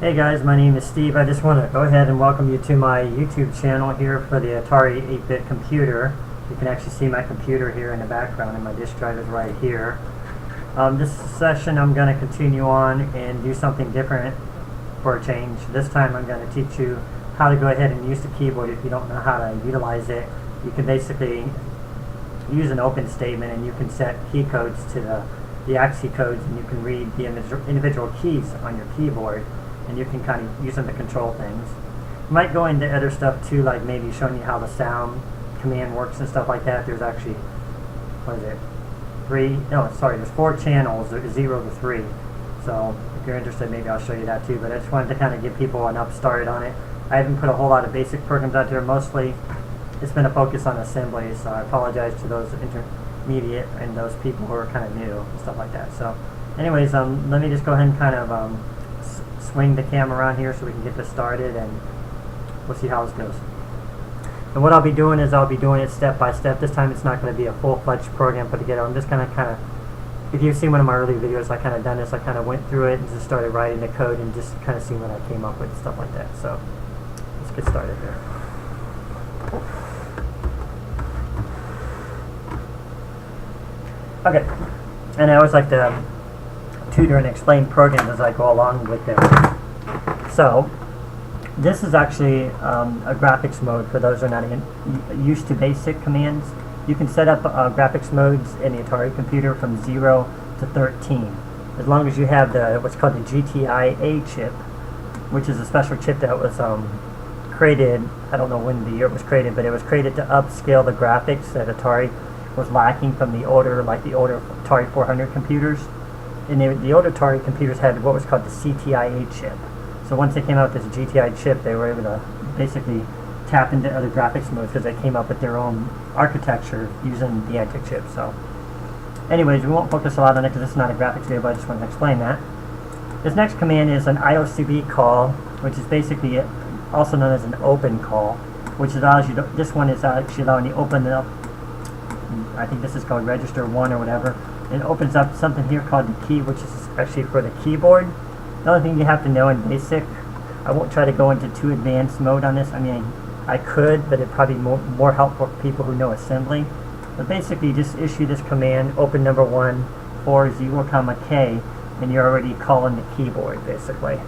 Hey guys, my name is Steve. I just want to go ahead and welcome you to my YouTube channel here for the Atari 8-bit computer. You can actually see my computer here in the background, and my disk drive is right here. This session I'm going to continue on and do something different for a change. This time I'm going to teach you how to go ahead and use the keyboard. If you don't know how to utilize it, you can basically use an open statement and you can set key codes to the ASCII codes, and you can read the individual keys on your keyboard, and you can kind of use them to control things. You might go into other stuff too, like maybe showing you how the sound command works and stuff like that. There's actually, there's 4 channels, 0 to 3. So if you're interested, maybe I'll show you that too. But I just wanted to kind of give people an upstart on it. I haven't put a whole lot of basic programs out there. Mostly it's been a focus on assembly, so I apologize to those intermediate and those people who are kind of new and stuff like that. So anyways, let me just go ahead and kind of swing the camera around here so we can get this started, and we'll see how this goes. And what I'll be doing is I'll be doing it step by step. This time it's not going to be a full-fledged program put together. I'm just going to kind of, if you've seen one of my early videos, I kind of done this. I kind of went through it and just started writing the code and just kind of seeing what I came up with and stuff like that. So let's get started there. Okay, and I always like to tutor and explain programs as I go along with them. So this is actually a graphics mode for those who are not used to basic commands. You can set up graphics modes in the Atari computer from 0 to 13, as long as you have what's called the GTI-A chip, which is a special chip that was created, I don't know when the year it was created, but it was created to upscale the graphics that Atari was lacking from the older Atari 400 computers. And the older Atari computers had what was called the CTI-A chip. So once they came out with this GTI chip, they were able to basically tap into other graphics modes because they came up with their own architecture using the ASCII chip. So anyways, we won't focus a lot on it because this is not a graphics video, but I just want to explain that. This next command is an IOCB call, which is basically also known as an open call, which allows you to, this one is actually allowing you to open it up. I think this is called register 1 or whatever. It opens up something here called the key, which is actually for the keyboard. The only thing you have to know in basic, I won't try to go into too advanced mode on this. I mean, I could, but it'd probably be more helpful for people who know assembly. But basically, just issue this command, open number 1, 40, K, and you're already calling the keyboard, basically.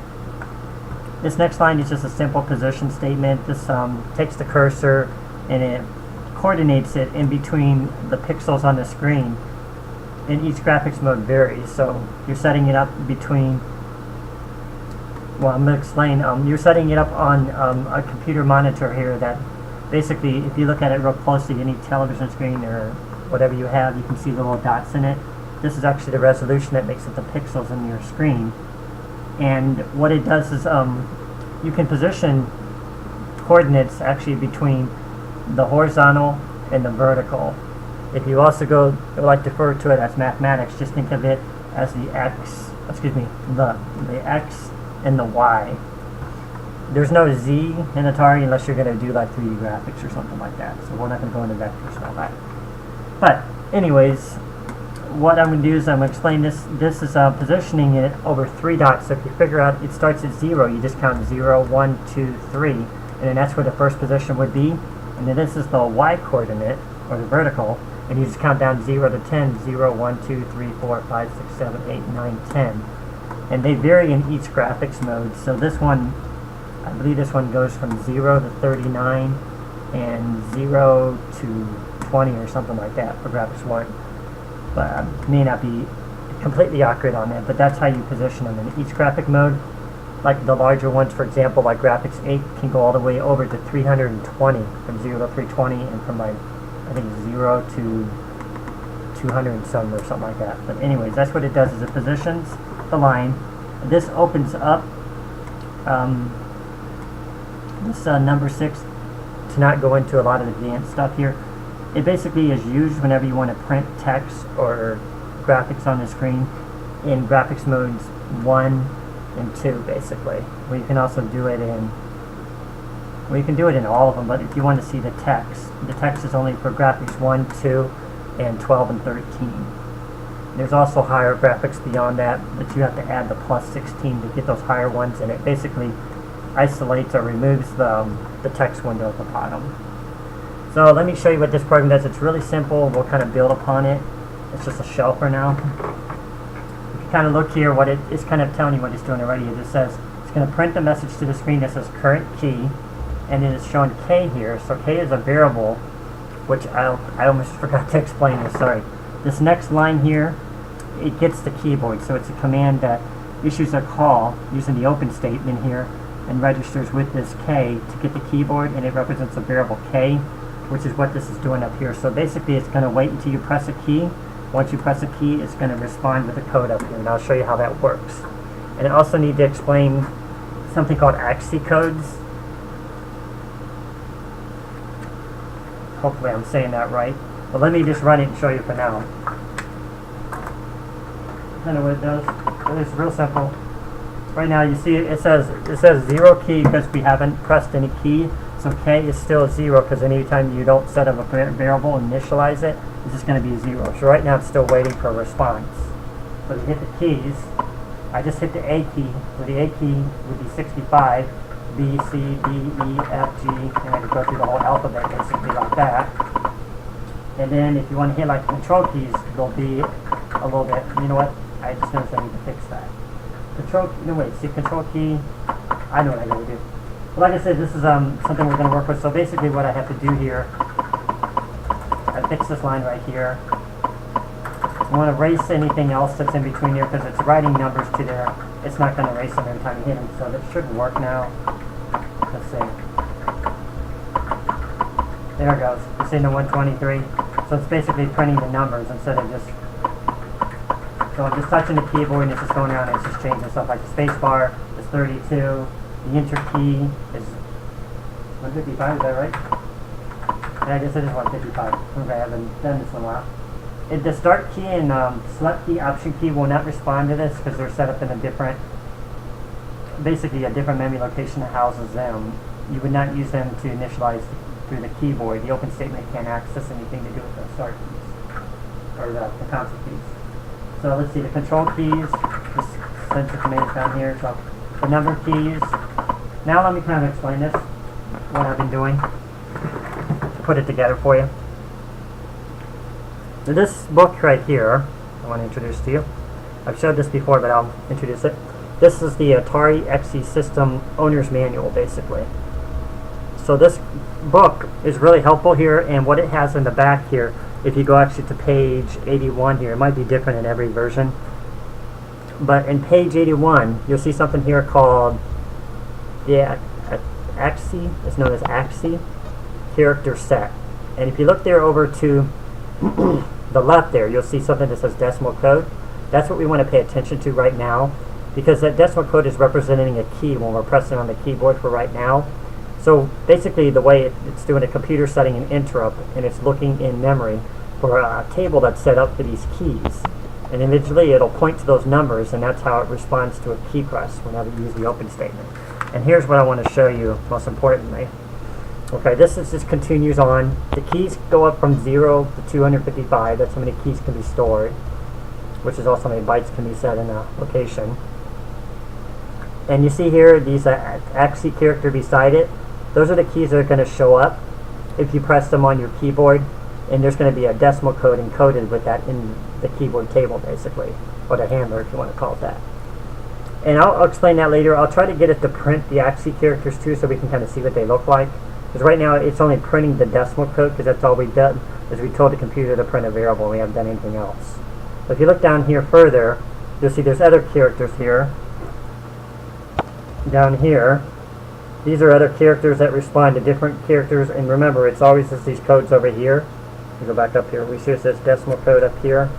This next line is just a simple position statement. This takes the cursor and it coordinates it in between the pixels on the screen. And each graphics mode varies, so you're setting it up between, well, I'm going to explain, you're setting it up on a computer monitor here that basically, if you look at it real closely, any television screen or whatever you have, you can see the little dots in it. This is actually the resolution that makes it the pixels in your screen. And what it does is you can position coordinates actually between the horizontal and the vertical. If you also refer to it as mathematics, just think of it as the X and the Y. There's no Z in Atari unless you're going to do like 3D graphics or something like that. So we're not going to go into vectors and all that. But anyways, what I'm going to do is I'm going to explain this. This is positioning it over 3 dots. So if you figure out it starts at 0, you just count 0, 1, 2, 3. And then that's where the first position would be. And then this is the Y coordinate, or the vertical. And you just count down 0 to 10, 0, 1, 2, 3, 4, 5, 6, 7, 8, 9, 10. And they vary in each graphics mode. So this one, I believe this one goes from 0 to 39 and 0 to 20 or something like that for graphics 1. But may not be completely accurate on that, but that's how you position them in each graphic mode. Like the larger ones, for example, like graphics 8 can go all the way over to 320, from 0 to 320, and from like I think 0 to 200 and some or something like that. But anyways, that's what it does, is it positions the line. This opens up this number 6 to not go into a lot of advanced stuff here. It basically is used whenever you want to print text or graphics on the screen in graphics modes 1 and 2, basically. Where you can also do it in, well, you can do it in all of them, but if you want to see the text is only for graphics 1, 2, and 12 and 13. There's also higher graphics beyond that, but you have to add the plus 16 to get those higher ones, and it basically isolates or removes the text window at the bottom. So let me show you what this program does. It's really simple. We'll kind of build upon it. It's just a shell for now. If you kind of look here, what it's kind of telling you what it's doing already. It just says it's going to print a message to the screen that says current key, and it is showing K here. So K is a variable, which I almost forgot to explain this, sorry. This next line here, it gets the keyboard. So it's a command that issues a call using the open statement here and registers with this K to get the keyboard, and it represents a variable K, which is what this is doing up here. So basically it's going to wait until you press a key. Once you press a key, it's going to respond with the code up here, and I'll show you how that works. And I also need to explain something called ASCII codes. Hopefully I'm saying that right. But let me just run it and show you for now. Kind of what it does. It's real simple. Right now you see it says 0 key because we haven't pressed any key. So K is still 0 because anytime you don't set up a variable and initialize it, it's just going to be 0. So right now it's still waiting for a response. So to hit the keys, I just hit the A key. So the A key would be 65, B, C, D, E, F, G, and I could go through the whole alphabet basically like that. And then if you want to hit like control keys, they'll be a little bit, you know what, I just noticed I need to fix that. Control key, I know what I gotta do. Well, like I said, this is something we're going to work with. So basically what I have to do here, I fix this line right here. I want to erase anything else that's in between here because it's writing numbers to there. It's not going to erase them every time you hit them. So that should work now. Let's see. There it goes. You see the 123? So it's basically printing the numbers instead of just... So I'm just touching the keyboard and it's just going around and it's just changing stuff. Like the space bar is 32. The enter key is 155, is that right? Yeah, I guess it is 155. Okay, I haven't done this in a while. The start key and select key, option key will not respond to this because they're set up in a different, basically a different memory location that houses them. You would not use them to initialize through the keyboard. The open statement can't access anything to do with the start keys, or the console keys. So let's see, the control keys, this sensor command is down here, so the number keys. Now let me kind of explain this, what I've been doing, to put it together for you. So this book right here, I want to introduce to you. I've showed this before, but I'll introduce it. This is the Atari ASCII System Owner's Manual, basically. So this book is really helpful here, and what it has in the back here, if you go actually to page 81 here, it might be different in every version. But in page 81, you'll see something here called the ASCII, it's known as ASCII character set. And if you look there over to the left there, you'll see something that says decimal code. That's what we want to pay attention to right now, because that decimal code is representing a key when we're pressing on the keyboard for right now. So basically the way it's doing a computer setting an interrupt, and it's looking in memory for a table that's set up for these keys. And individually it'll point to those numbers, and that's how it responds to a key press whenever you use the open statement. And here's what I want to show you most importantly. Okay, this just continues on. The keys go up from 0 to 255. That's how many keys can be stored, which is also how many bytes can be set in a location. And you see here these ASCII character beside it. Those are the keys that are going to show up if you press them on your keyboard, and there's going to be a decimal code encoded with that in the keyboard table, basically, or the handler if you want to call it that. And I'll explain that later. I'll try to get it to print the ASCII characters too, so we can kind of see what they look like. Because right now it's only printing the decimal code, because that's all we've done, is we told the computer to print a variable, and we haven't done anything else. But if you look down here further, you'll see there's other characters here. Down here, these are other characters that respond to different characters, and remember, it's always just these codes over here. We go back up here. We see it says decimal code up here,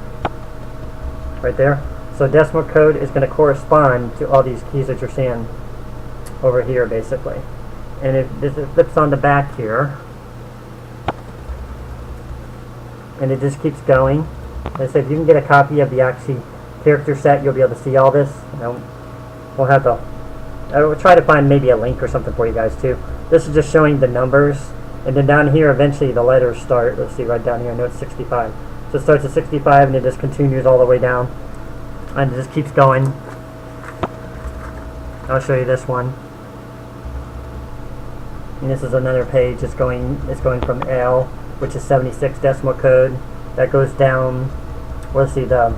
right there. So decimal code is going to correspond to all these keys that you're seeing over here, basically. And if it flips on the back here, and it just keeps going. Like I said, if you can get a copy of the ASCII character set, you'll be able to see all this. We'll have to. I will try to find maybe a link or something for you guys too. This is just showing the numbers, and then down here eventually the letters start. Let's see, right down here, I know it's 65. So it starts at 65 and it just continues all the way down. And it just keeps going. I'll show you this one. And this is another page. It's going from L, which is 76 decimal code. That goes down. Well, let's see, the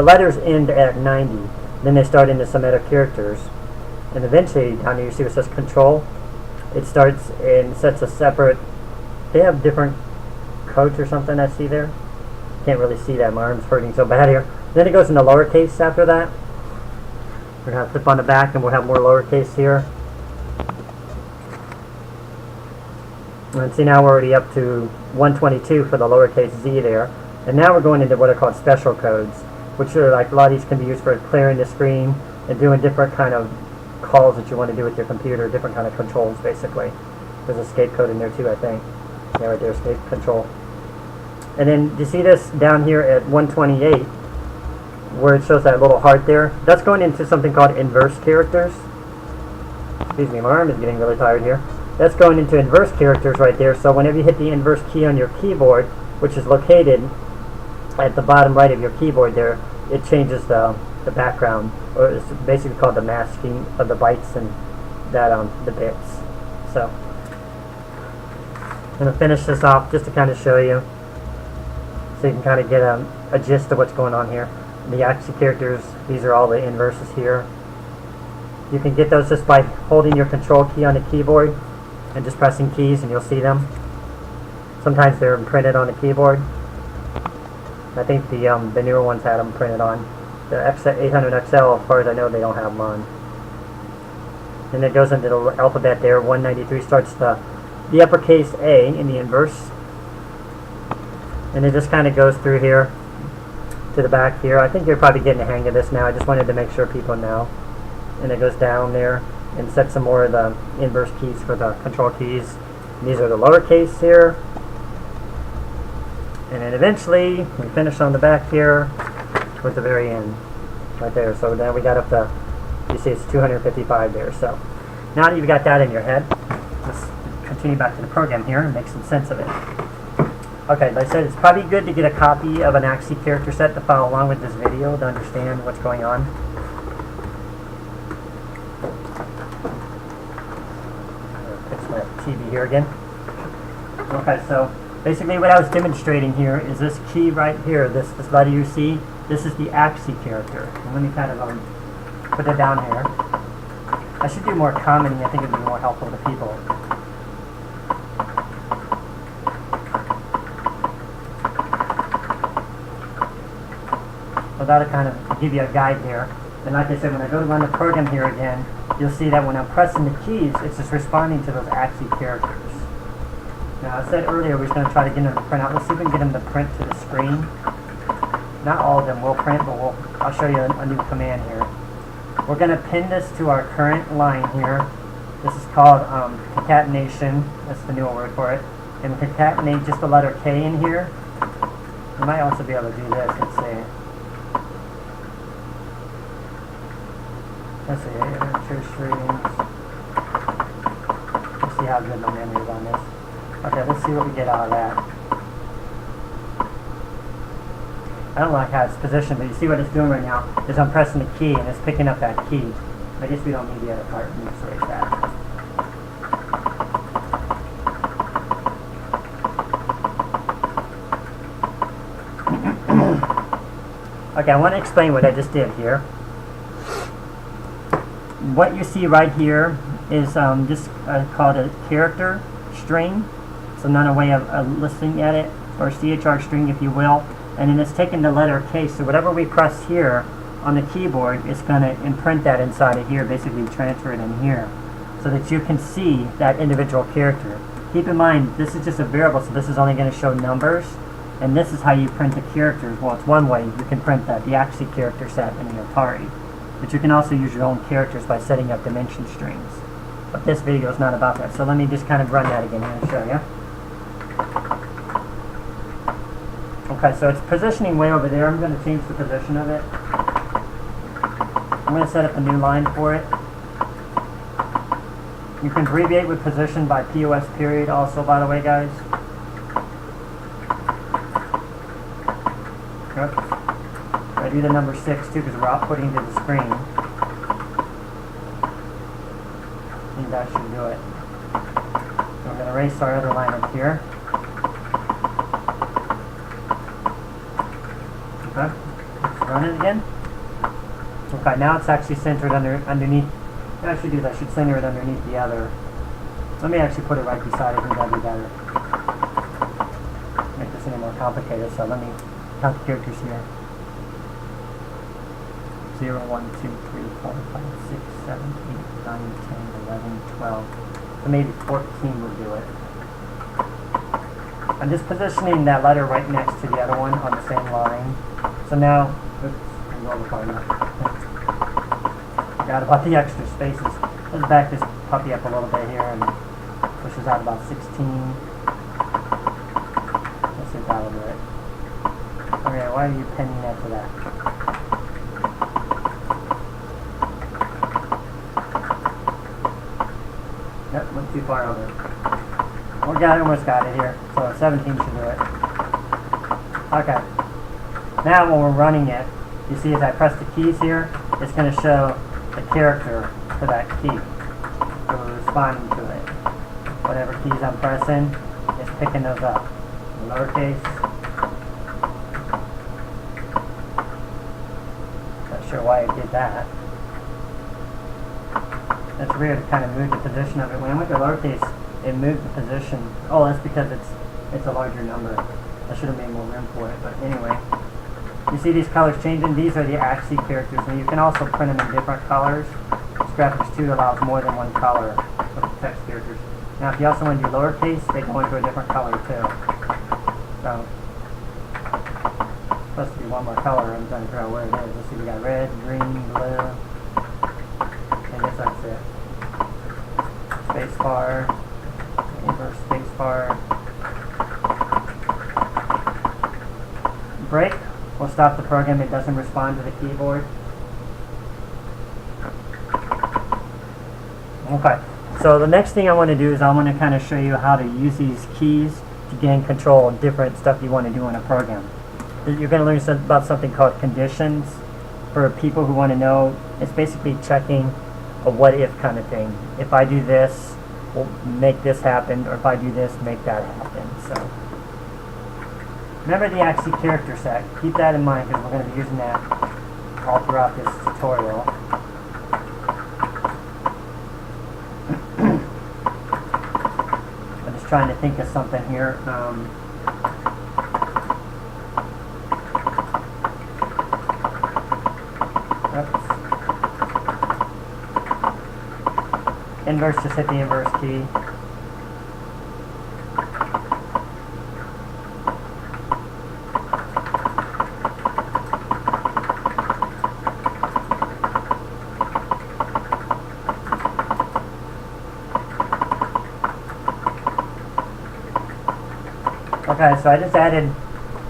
letters end at 90. Then they start into some other characters. And eventually, down here you see where it says control. It starts and sets a separate, they have different codes or something I see there. Can't really see that, my arm's hurting so bad here. Then it goes into lowercase after that. We're going to flip on the back and we'll have more lowercase here. And see, now we're already up to 122 for the lowercase z there. And now we're going into what are called special codes, which are like, a lot of these can be used for clearing the screen and doing different kind of calls that you want to do with your computer, different kind of controls basically. There's escape code in there too, I think. Yeah, right there, escape control. And then you see this down here at 128, where it shows that little heart there. That's going into something called inverse characters. Excuse me, my arm is getting really tired here. That's going into inverse characters right there. So whenever you hit the inverse key on your keyboard, which is located at the bottom right of your keyboard there, it changes the background, or it's basically called the masking of the bytes and that the bits. So I'm going to finish this off just to kind of show you, so you can kind of get a gist of what's going on here. The ASCII characters, these are all the inverses here. You can get those just by holding your control key on the keyboard and just pressing keys, and you'll see them. Sometimes they're printed on the keyboard. I think the newer ones had them printed on. The 800XL, as far as I know, they don't have them on. And it goes into the alphabet there. 193 starts the uppercase A in the inverse. And it just kind of goes through here to the back here. I think you're probably getting the hang of this now. I just wanted to make sure people know. And it goes down there and sets some more of the inverse keys for the control keys. And these are the lowercase here. And then eventually we finish on the back here with the very end right there. So then we got up to, you see it's 255 there. So now that you've got that in your head, let's continue back to the program here and make some sense of it. Okay, like I said, it's probably good to get a copy of an ASCII character set to follow along with this video to understand what's going on. Fix my TV here again. Okay, so basically what I was demonstrating here is this key right here, this letter you see. This is the ASCII character. And let me kind of put it down here. I should do more commenting. I think it would be more helpful to people. So that'll kind of give you a guide there. And like I said, when I go to run the program here again, you'll see that when I'm pressing the keys, it's just responding to those ASCII characters. Now, I said earlier we were going to try to get them to print out. Let's see if we can get them to print to the screen. Not all of them will print, but I'll show you a new command here. We're going to pin this to our current line here. This is called concatenation. That's the newer word for it. And concatenate just the letter K in here. You might also be able to do this. Let's see, enter strings. Let's see how good my memory is on this. Okay, let's see what we get out of that. I don't like how it's positioned, but you see what it's doing right now is I'm pressing the key and it's picking up that key. I guess we don't need the other part. Let me just erase that. Okay, I want to explain what I just did here. What you see right here is just called a character string. So not a way of listening at it, or CHR string if you will. And then it's taking the letter K, so whatever we press here on the keyboard, it's going to imprint that inside of here, basically transfer it in here, so that you can see that individual character. Keep in mind, this is just a variable, so this is only going to show numbers, and this is how you print the characters. Well, it's one way you can print that, the ASCII character set in the Atari. But you can also use your own characters by setting up dimension strings. But this video is not about that, so let me just kind of run that again here and show you. Okay, so it's positioning way over there. I'm going to change the position of it. I'm going to set up a new line for it. You can abbreviate with position by POS period also, by the way, guys. do the number 6 too, because we're outputting to the screen. I think that should do it. So we're going to erase our other line up here. Okay, let's run it again. Okay, now it's actually centered underneath. What I should do is I should center it underneath the other. Let me actually put it right beside it. I think that'd be better. Make this any more complicated. So let me count the characters here. 0, 1, 2, 3, 4, 5, 6, 7, 8, 9, 10, 11, 12. So maybe 14 would do it. I'm just positioning that letter right next to the other one on the same line. So now, oops, I'm going far enough. Forgot about the extra spaces. Let's back this puppy up a little bit here and pushes out about 16. Let's see if that'll do it. Okay, why are you pinning that to that? Yep, went too far over. We almost got it here. So 17 should do it. Okay. Now when we're running it, you see as I press the keys here, it's going to show the character for that key. So we're responding to it. Whatever keys I'm pressing, it's picking those up. In lowercase. Not sure why it did that. That's weird, it kind of moved the position of it. When I went to lowercase, it moved the position. Oh, that's because it's a larger number. I should have made more room for it, but anyway. You see these colors changing? These are the ASCII characters, and you can also print them in different colors. This graphics 2 allows more than one color for the text characters. Now, if you also want to do lowercase, they go into a different color too. So, it's supposed to be one more color. I'm trying to figure out where it is. Let's see, we got red, green, blue. I guess that's it. Spacebar, inverse spacebar. Break will stop the program. It doesn't respond to the keyboard. Okay, so the next thing I want to do is I want to kind of show you how to use these keys to gain control of different stuff you want to do in a program. You're going to learn about something called conditions. For people who want to know, it's basically checking a what-if kind of thing. If I do this, will make this happen, or if I do this, make that happen. So remember the ASCII character set. Keep that in mind because we're going to be using that all throughout this tutorial. I'm just trying to think of something here. Inverse, just hit the inverse key. Okay, so I just added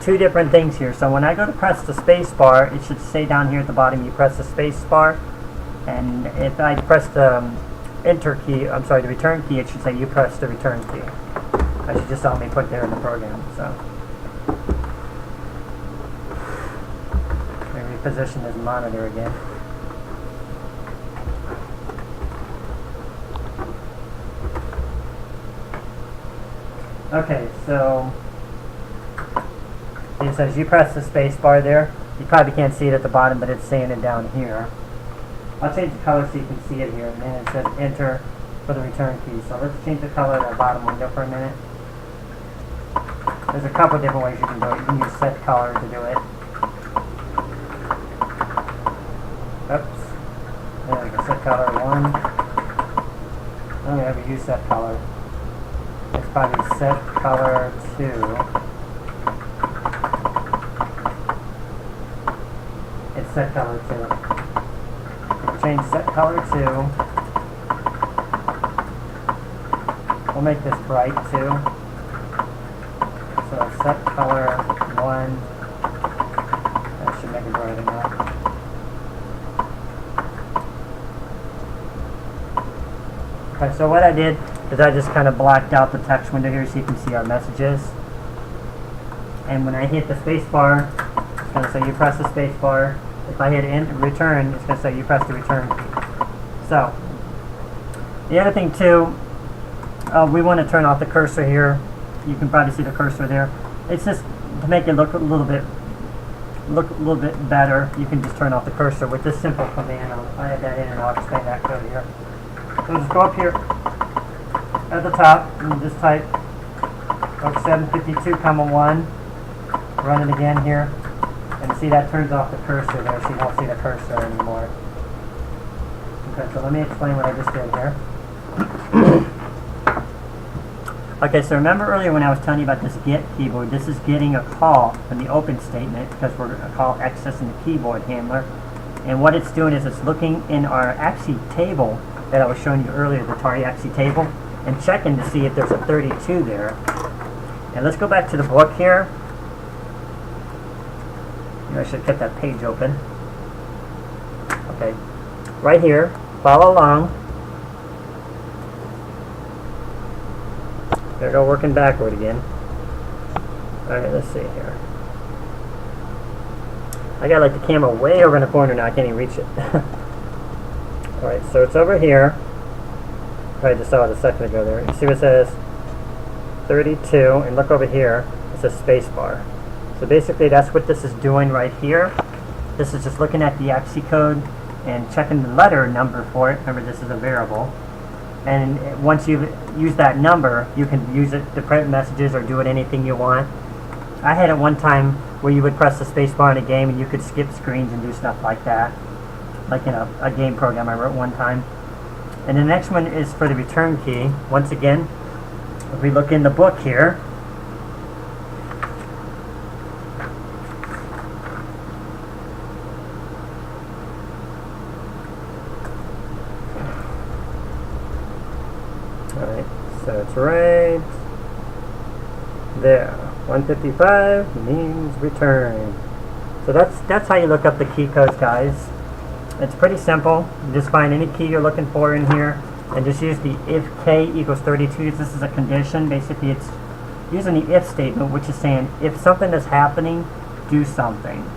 two different things here. So when I go to press the space bar, it should say down here at the bottom, you press the space bar. And if I press the enter key, the return key, it should say you press the return key. I should just saw me put there in the program. So let me reposition this monitor again. Okay, so it says you press the space bar there. You probably can't see it at the bottom, but it's saying it down here. I'll change the color so you can see it here, and then it says enter for the return key. So let's change the color of that bottom window for a minute. There's a couple different ways you can do it. You can use set color to do it. Oops. There we go, set color 1. I don't ever use set color. It's probably set color 2. It's set color 2. Change set color 2. We'll make this bright too. So set color 1. That should make it bright enough. Okay, so what I did is I just kind of blacked out the text window here so you can see our messages. And when I hit the space bar, it's going to say you press the space bar. If I hit return, it's going to say you press the return key. So, the other thing too, we want to turn off the cursor here. You can probably see the cursor there. It's just to make it look a little bit better. You can just turn off the cursor with this simple command. I'll add that in and I'll explain that code here. So just go up here at the top and just type 752, 1. Run it again here. And see, that turns off the cursor there, so you won't see the cursor anymore. Okay, so let me explain what I just did here. Okay, so remember earlier when I was telling you about this get keyboard, this is getting a call from the open statement because we're going to call accessing the keyboard handler. And what it's doing is it's looking in our ASCII table that I was showing you earlier, the Atari ASCII table, and checking to see if there's a 32 there. And let's go back to the book here. I should get that page open. Okay, right here, follow along. There we go, working backward again. Alright, let's see here. I got like the camera way over in the corner now, I can't even reach it. Alright, so it's over here. I just saw it a second ago there. You see what it says? 32, and look over here, it says space bar. So basically that's what this is doing right here. This is just looking at the ASCII code and checking the letter number for it. Remember, this is a variable. And once you've used that number, you can use it to print messages or do it anything you want. I had it one time where you would press the space bar in a game and you could skip screens and do stuff like that. Like in a game program I wrote one time. And the next one is for the return key. Once again, if we look in the book here, alright, so it's right there. 155 means return. So that's how you look up the key codes, guys. It's pretty simple. You just find any key you're looking for in here and just use the if k equals 32. This is a condition. Basically, it's using the if statement, which is saying if something is happening, do something.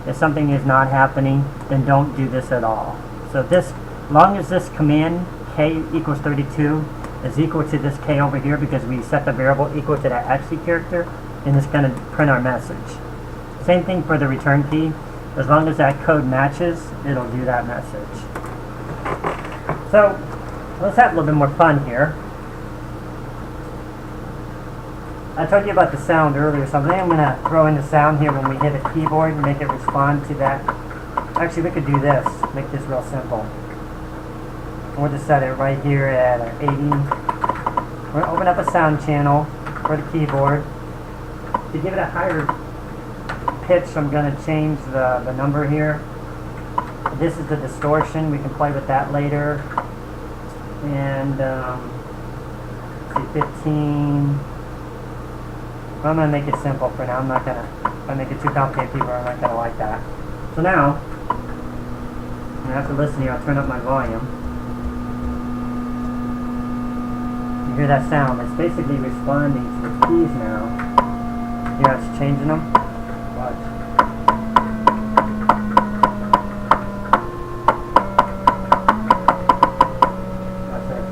If something is not happening, then don't do this at all. So this, as long as this command k equals 32 is equal to this k over here, because we set the variable equal to that ASCII character, and it's going to print our message. Same thing for the return key. As long as that code matches, it'll do that message. So let's have a little bit more fun here. I told you about the sound earlier, so I think I'm going to throw in the sound here when we hit a keyboard and make it respond to that. Actually, we could do this, make this real simple. We'll just set it right here at 80. We're going to open up a sound channel for the keyboard. To give it a higher pitch, I'm going to change the number here. This is the distortion. We can play with that later. And see, 15. I'm going to make it simple for now. I'm not going to, if I make it too complicated, people are not going to like that. So now, I'm going to have to listen here. I'll turn up my volume. You hear that sound? It's basically responding to the keys now. You know, it's changing them. Watch. Watch it.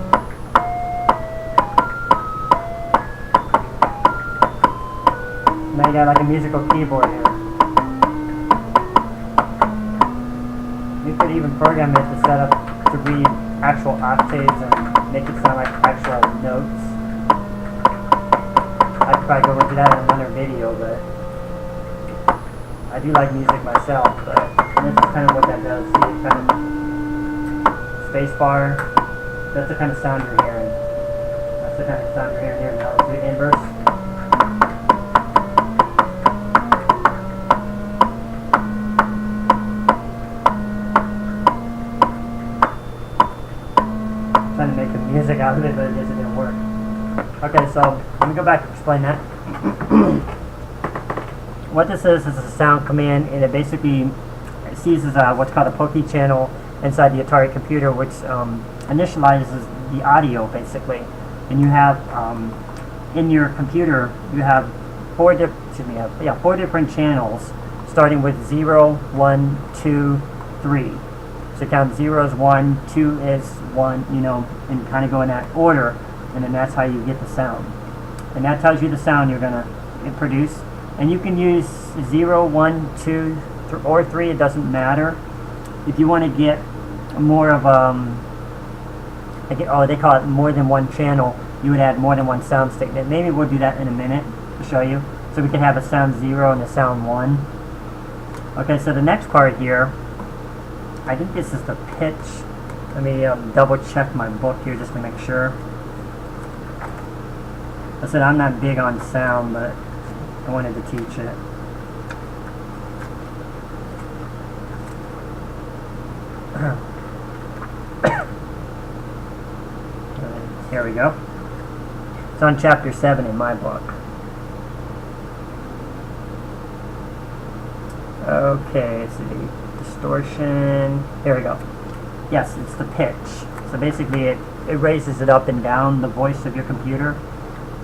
Now you got like a musical keyboard here. You could even program it to set up to read actual octaves and make it sound like actual notes. I could probably go into that in another video, but I do like music myself, but this is kind of what that does. See, it kind of space bar, that's the kind of sound you're hearing. That's the kind of sound you're hearing here. Now let's do inverse. Trying to make the music out of it, but it just didn't work. Okay, so let me go back and explain that. What this is a sound command, and it basically seizes what's called a POKI channel inside the Atari computer, which initializes the audio, basically. And you have, in your computer, you have four different channels starting with 0, 1, 2, 3. So count 0 is 1, 2 is 1, you know, and kind of go in that order, and then that's how you get the sound. And that tells you the sound you're going to produce. And you can use 0, 1, 2, or 3, it doesn't matter. If you want to get more of they call it more than one channel, you would add more than one sound statement. Maybe we'll do that in a minute to show you. So we can have a sound 0 and a sound 1. Okay, so the next part here, I think this is the pitch. Let me double check my book here just to make sure. I said I'm not big on sound, but I wanted to teach it. Here we go. It's on chapter 7 in my book. Okay, let's see. Distortion. Here we go. Yes, it's the pitch. So basically it raises it up and down, the voice of your computer.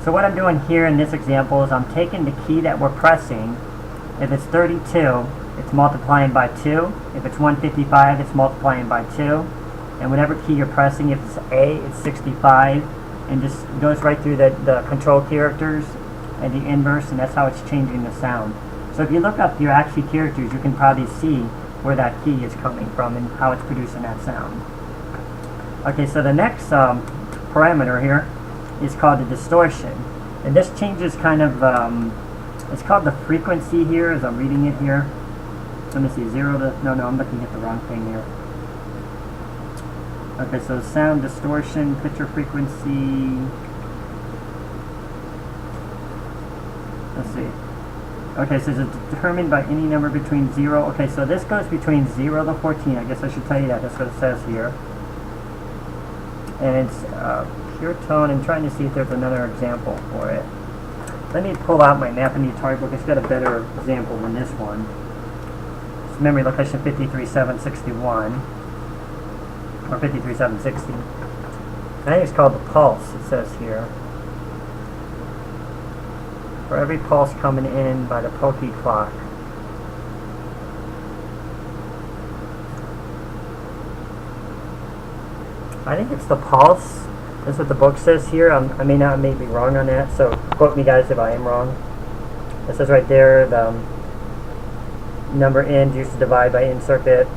So what I'm doing here in this example is I'm taking the key that we're pressing. If it's 32, it's multiplying by 2. If it's 155, it's multiplying by 2. And whatever key you're pressing, if it's A, it's 65. And just goes right through the control characters and the inverse, and that's how it's changing the sound. So if you look up your ASCII characters, you can probably see where that key is coming from and how it's producing that sound. Okay, so the next parameter here is called the distortion. And this changes kind of, it's called the frequency here as I'm reading it here. Let me see, 0 to, no, I'm looking at the wrong thing here. Okay, so sound distortion, picture frequency. Let's see. Okay, so it's determined by any number between 0. Okay, so this goes between 0 to 14. I guess I should tell you that. That's what it says here. And it's pure tone. I'm trying to see if there's another example for it. Let me pull out my map in the Atari book. It's got a better example than this one. It's memory location 53761. Or 53760. I think it's called the pulse, it says here. For every pulse coming in by the pokey clock. I think it's the pulse. That's what the book says here. I may be wrong on that, so quote me guys if I am wrong. It says right there the number n used to divide by in circuit.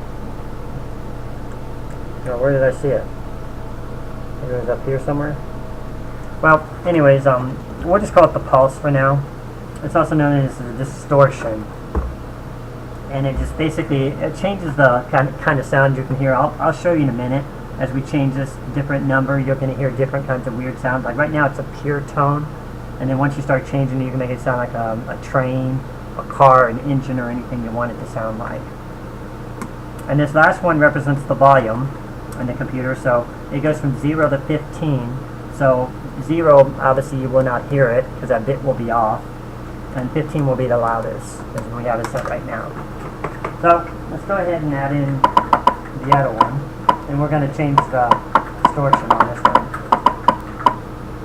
Where did I see it? Maybe it was up here somewhere. Well, anyways, we'll just call it the pulse for now. It's also known as the distortion, and it just basically changes the kind of sound you can hear. I'll show you in a minute as we change this different number. You're going to hear different kinds of weird sounds. Like right now, it's a pure tone, and then once you start changing it, you can make it sound like a train, a car, an engine, or anything you want it to sound like. And this last one represents the volume on the computer, so it goes from 0 to 15. So 0, obviously you will not hear it because that bit will be off, and 15 will be the loudest as we have it set right now. So let's go ahead and add in the other one, and we're going to change the distortion on this one.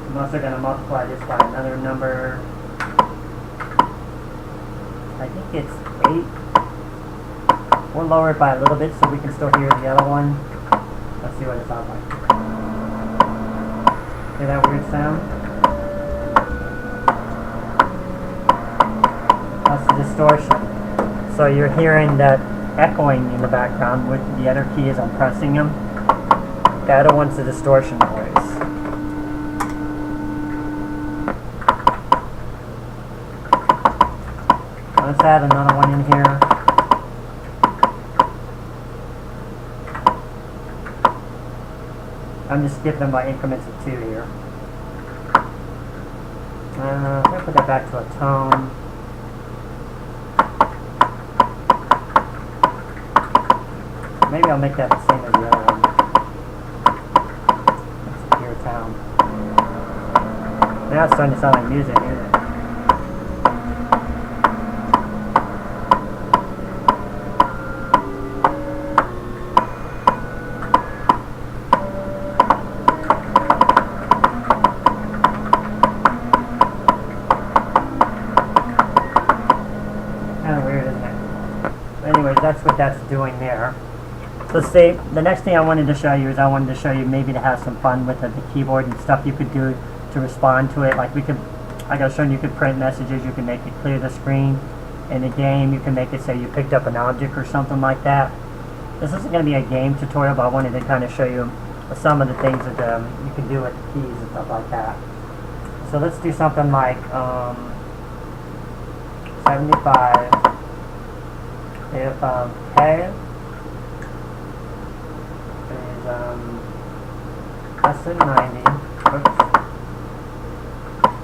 I'm also going to multiply this by another number. I think it's 8. We'll lower it by a little bit so we can still hear the other one. Let's see what it sounds like. Hear that weird sound? That's the distortion. So you're hearing that echoing in the background with the other key as I'm pressing them. The other one's the distortion noise. Let's add another one in here. I'm just skipping them by increments of 2 here. I'm going to put that back to a tone. Maybe I'll make that the same as the other one. That's a pure tone. Now it's starting to sound like music, isn't it? Kind of weird, isn't it? that's doing there. So see, the next thing I wanted to show you is I wanted to show you maybe to have some fun with the keyboard and stuff you could do to respond to it. Like I was showing you could print messages, you can make it clear the screen. In a game, you can make it say you picked up an object or something like that. This isn't going to be a game tutorial, but I wanted to kind of show you some of the things that you can do with the keys and stuff like that. So let's do something like 75. If K is less than 90,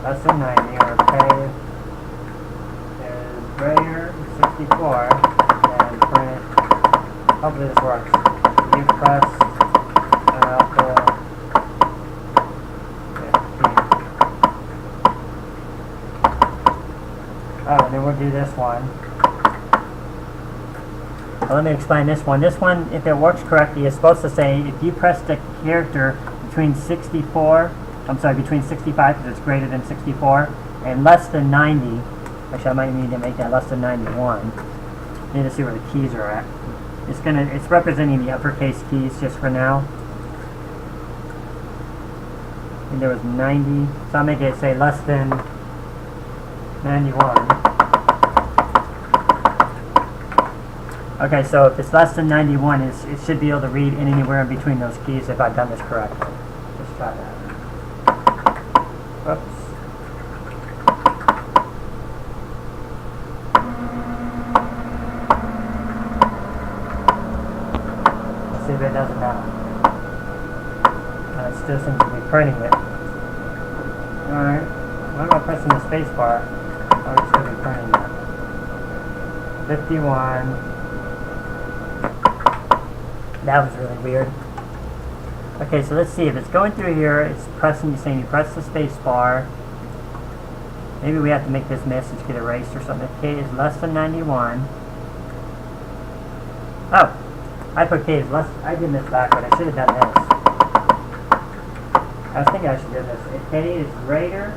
less than 90, or K is greater than 64, then print. Hopefully this works. You press and then we'll do this one. Well, let me explain this one. This one, if it works correctly, is supposed to say if you press the character between 65, because it's greater than 64, and less than 90. Actually, I might need to make that less than 91. Need to see where the keys are at. It's representing the uppercase keys just for now. And there was 90, so I'll make it say less than 91. Okay, so if it's less than 91, it should be able to read anywhere in between those keys if I've done this correctly. Let's try that. Whoops. Let's see if it does it now. It still seems to be printing it. Alright, what about pressing the space bar? Oh, it's going to be printing it. 51. That was really weird. Okay, so let's see if it's going through here. It's saying you press the space bar. Maybe we have to make this message get erased or something. If K is less than 91. Oh, I put K is less. I did this backward. I should have done this. I was thinking I should do this. If K is greater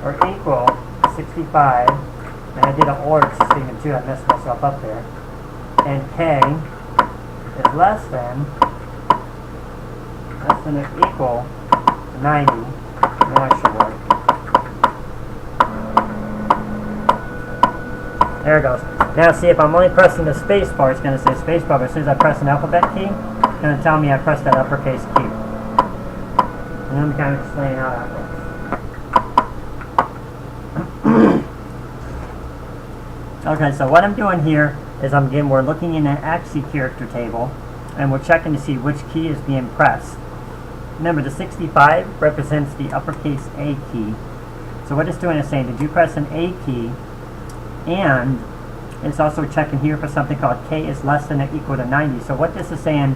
or equal to 65, and I did an OR statement too. I messed myself up there. And K is less than or equal to 90, and that should work. There it goes. Now see, if I'm only pressing the space bar, it's going to say space bar, but as soon as I press an alphabet key, it's going to tell me I pressed that uppercase key. And let me kind of explain how that works. Okay, so what I'm doing here is we're looking in an ASCII character table, and we're checking to see which key is being pressed. Remember, the 65 represents the uppercase A key. So what it's doing is saying, did you press an A key? And it's also checking here for something called K is less than or equal to 90. So what this is saying,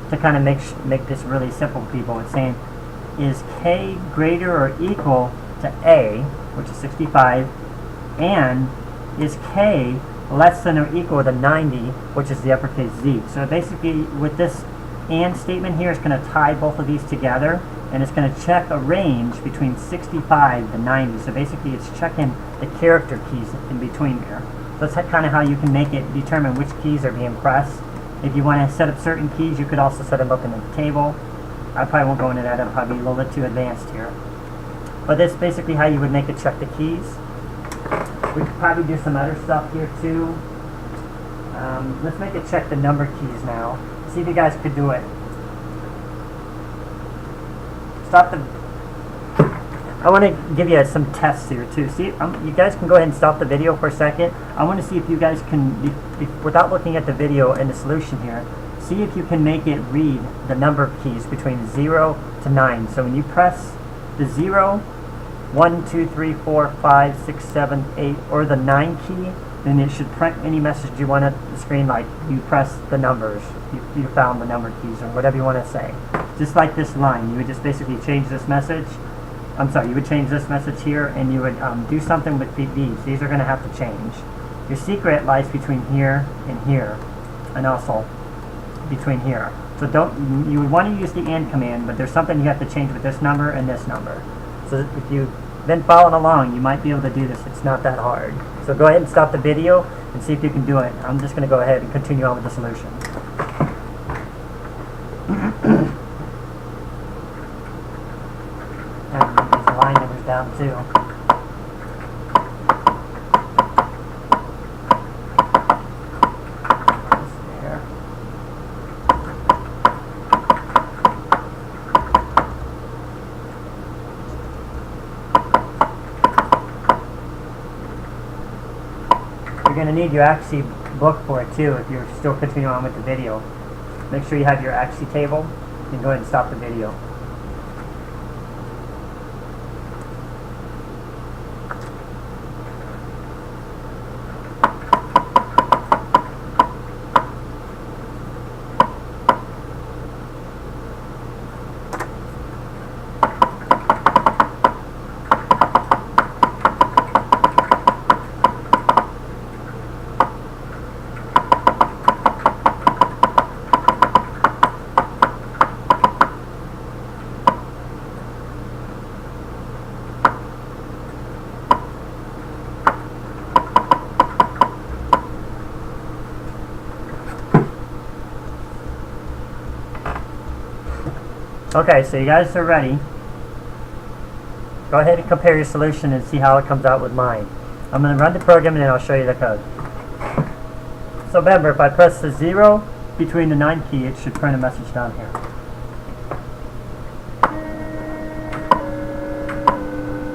to kind of make this really simple for people, it's saying, is K greater or equal to A, which is 65, and is K less than or equal to 90, which is the uppercase Z. So basically, with this AND statement here, it's going to tie both of these together, and it's going to check a range between 65 to 90. So basically, it's checking the character keys in between there. So that's kind of how you can make it determine which keys are being pressed. If you want to set up certain keys, you could also set them up in the table. I probably won't go into that. It'll probably be a little bit too advanced here. But that's basically how you would make it check the keys. We could probably do some other stuff here too. Let's make it check the number keys now. See if you guys could do it. I want to give you some tests here too. See, you guys can go ahead and stop the video for a second. I want to see if you guys can, without looking at the video and the solution here, see if you can make it read the number of keys between 0 to 9. So when you press the 0, 1, 2, 3, 4, 5, 6, 7, 8, or the 9 key, then it should print any message you want at the screen, like you press the numbers, you found the number keys, or whatever you want to say. Just like this line, you would just basically change this message. You would change this message here, and you would do something with these. These are going to have to change. Your secret lies between here and here, and also between here. So you would want to use the AND command, but there's something you have to change with this number and this number. So if you been following along, you might be able to do this. It's not that hard. So go ahead and stop the video and see if you can do it. I'm just going to go ahead and continue on with the solution. And these line numbers down too. You're going to need your ASCII book for it too if you're still continuing on with the video. Make sure you have your ASCII table and go ahead and stop the video. Okay, so you guys are ready. Go ahead and compare your solution and see how it comes out with mine. I'm going to run the program and then I'll show you the code. So remember, if I press the 0 between the 9 key, it should print a message down here.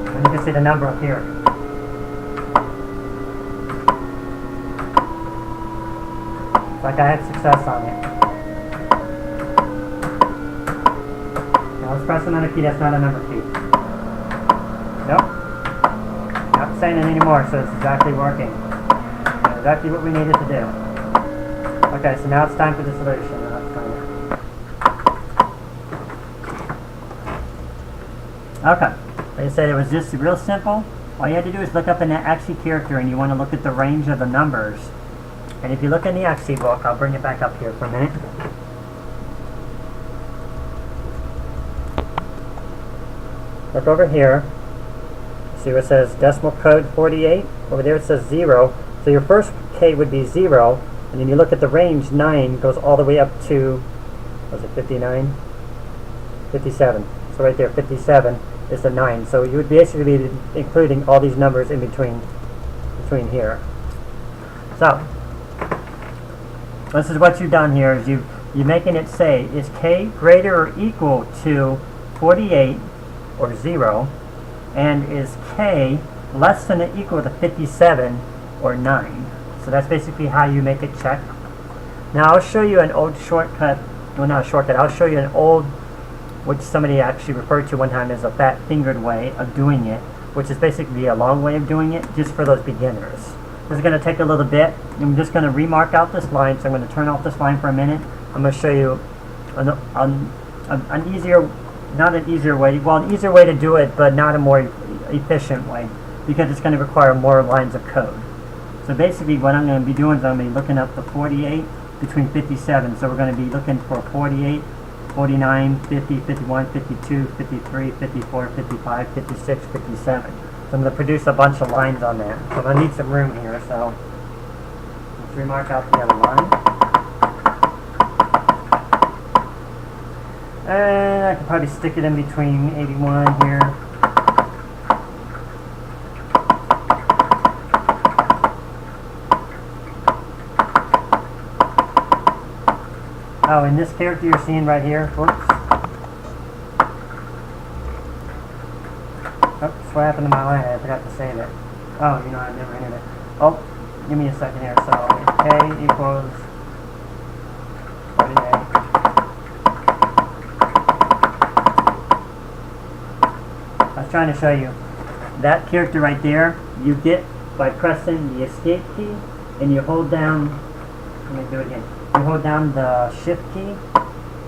And you can see the number up here. It's like I had success on it. Now let's press another key that's not a number key. Nope. Not saying it anymore, so it's exactly working. Exactly what we needed to do. Okay, so now it's time for the solution. Okay, like I said, it was just real simple. All you had to do is look up an ASCII character and you want to look at the range of the numbers. And if you look in the ASCII book, I'll bring it back up here for a minute. Look over here. See where it says decimal code 48? Over there it says 0. So your first K would be 0. And then you look at the range, 9 goes all the way up to, was it 59? 57. So right there, 57 is the 9. So you would basically be including all these numbers in between here. So this is what you've done here, is you're making it say, is K greater or equal to 48 or 0, and is K less than or equal to 57 or 9. So that's basically how you make it check. Now I'll show you an old shortcut, well not a shortcut, I'll show you an old, which somebody actually referred to one time as a fat fingered way of doing it, which is basically a long way of doing it just for those beginners. This is going to take a little bit. I'm just going to remark out this line, so I'm going to turn off this line for a minute. I'm going to show you an easier, not an easier way, well an easier way to do it, but not a more efficient way, because it's going to require more lines of code. So basically what I'm going to be doing is I'm going to be looking up the 48 between 57. So we're going to be looking for 48, 49, 50, 51, 52, 53, 54, 55, 56, 57. So I'm going to produce a bunch of lines on that. So I'm going to need some room here, so let's remark out the other line. And I could probably stick it in between 81 here. Oh, and this character you're seeing right here, whoops. Oops, what happened to my line? I forgot to save it. Oh, you know, I never entered it. Oh, give me a second here. So, K equals 48. I was trying to show you. That character right there, you get by pressing the escape key, and you hold down, let me do it again. You hold down the shift key,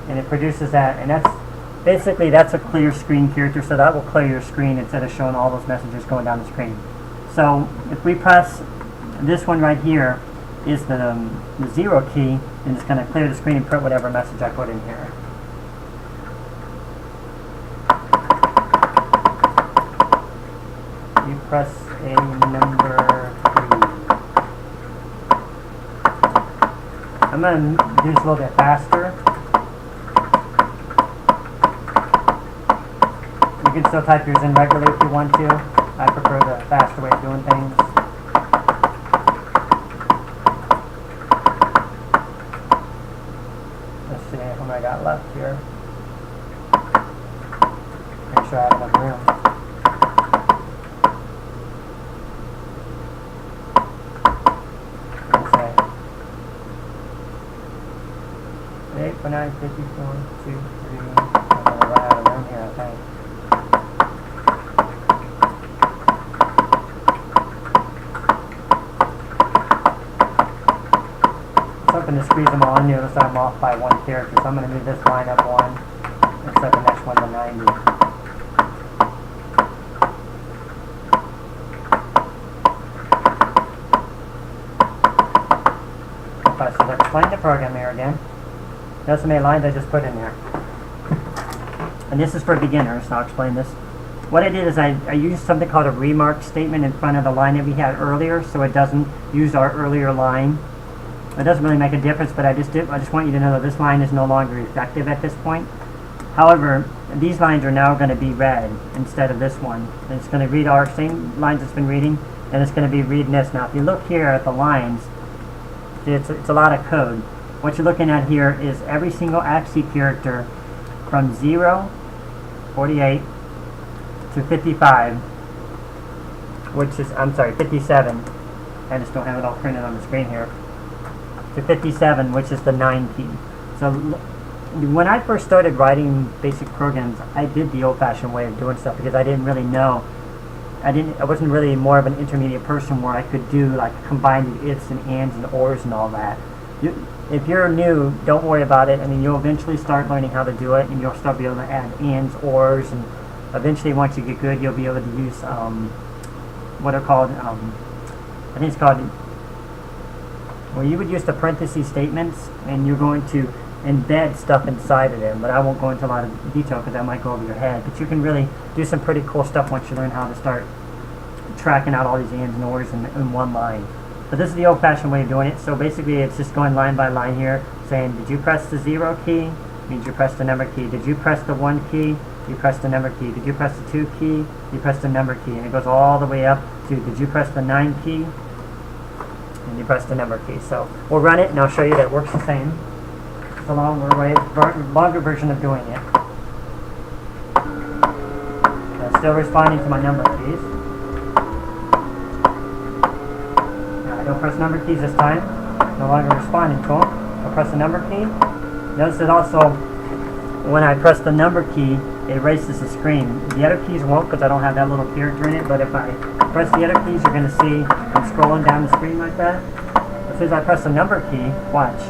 and it produces that, and that's basically, that's a clear screen character, so that will clear your screen instead of showing all those messages going down the screen. So if we press this one right here, is the 0 key, and it's going to clear the screen and print whatever message I put in here. press a number 3. I'm going to do this a little bit faster. You can still type yours in regularly if you want to. I prefer the faster way of doing things. Let's see how many I got left here. Make sure I have enough room. Let's say 8, 9, 54, 2, 3. I'm going to run out of room here, I think. Hoping to squeeze them all in. Notice I'm off by 1 character, so I'm going to move this line up 1 and set the next one to 90. Okay, so let's explain the program here again. Notice how many lines I just put in there. And this is for beginners, so I'll explain this. What I did is I used something called a remark statement in front of the line that we had earlier, so it doesn't use our earlier line. It doesn't really make a difference, but I just want you to know that this line is no longer effective at this point. However, these lines are now going to be read instead of this one. And it's going to read our same lines it's been reading, and it's going to be reading this. Now, if you look here at the lines, it's a lot of code. What you're looking at here is every single ASCII character from 0, 48, to 55, which is, I'm sorry, 57. I just don't have it all printed on the screen here. To 57, which is the 9 key. So when I first started writing basic programs, I did the old-fashioned way of doing stuff because I didn't really know. I wasn't really more of an intermediate person where I could do like combine the ifs and ands and ors and all that. If you're new, don't worry about it. I mean, you'll eventually start learning how to do it, and you'll start being able to add ands, ors, and eventually once you get good, you'll be able to use what are called I think it's called. Well, you would use the parentheses statements, and you're going to embed stuff inside of them, but I won't go into a lot of detail because that might go over your head. But you can really do some pretty cool stuff once you learn how to start tracking out all these ands and ors in one line. But this is the old-fashioned way of doing it. So basically, it's just going line by line here, saying, did you press the 0 key? Means you press the number key. Did you press the 1 key? You press the number key. Did you press the 2 key? You press the number key. And it goes all the way up to, did you press the 9 key? And you press the number key. So we'll run it, and I'll show you that it works the same. It's a longer version of doing it. I'm still responding to my number keys. Now I don't press number keys this time. No longer responding to them. I'll press the number key. Notice that also, when I press the number key, it erases the screen. The other keys won't because I don't have that little character in it, but if I press the other keys, you're going to see I'm scrolling down the screen like that. As soon as I press the number key, watch,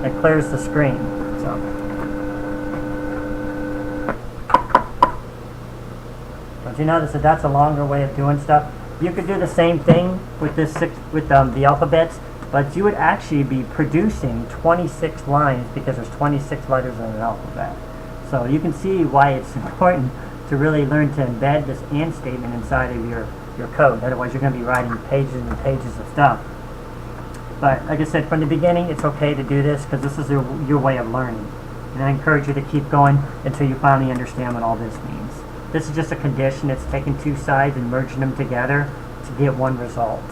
it clears the screen. So, don't you notice that that's a longer way of doing stuff? You could do the same thing with this the alphabets, but you would actually be producing 26 lines because there's 26 letters in an alphabet. So you can see why it's important to really learn to embed this AND statement inside of your code. Otherwise, you're going to be writing pages and pages of stuff. But like I said, from the beginning, it's okay to do this because this is your way of learning. And I encourage you to keep going until you finally understand what all this means. This is just a condition. It's taking two sides and merging them together to get one result.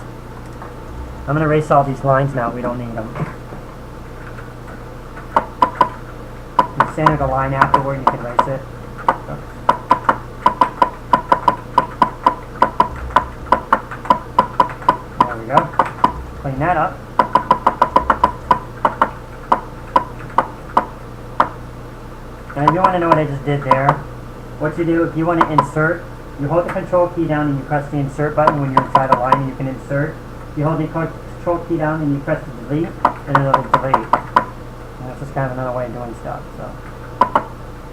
I'm going to erase all these lines now. We don't need them. You can center the line afterward and you can erase it. There we go. Clean that up. And if you want to know what I just did there, what you do, if you want to insert, you hold the control key down and you press the insert button when you're inside a line and you can insert. You hold the control key down and you press the delete, and it'll delete. And that's just kind of another way of doing stuff. So,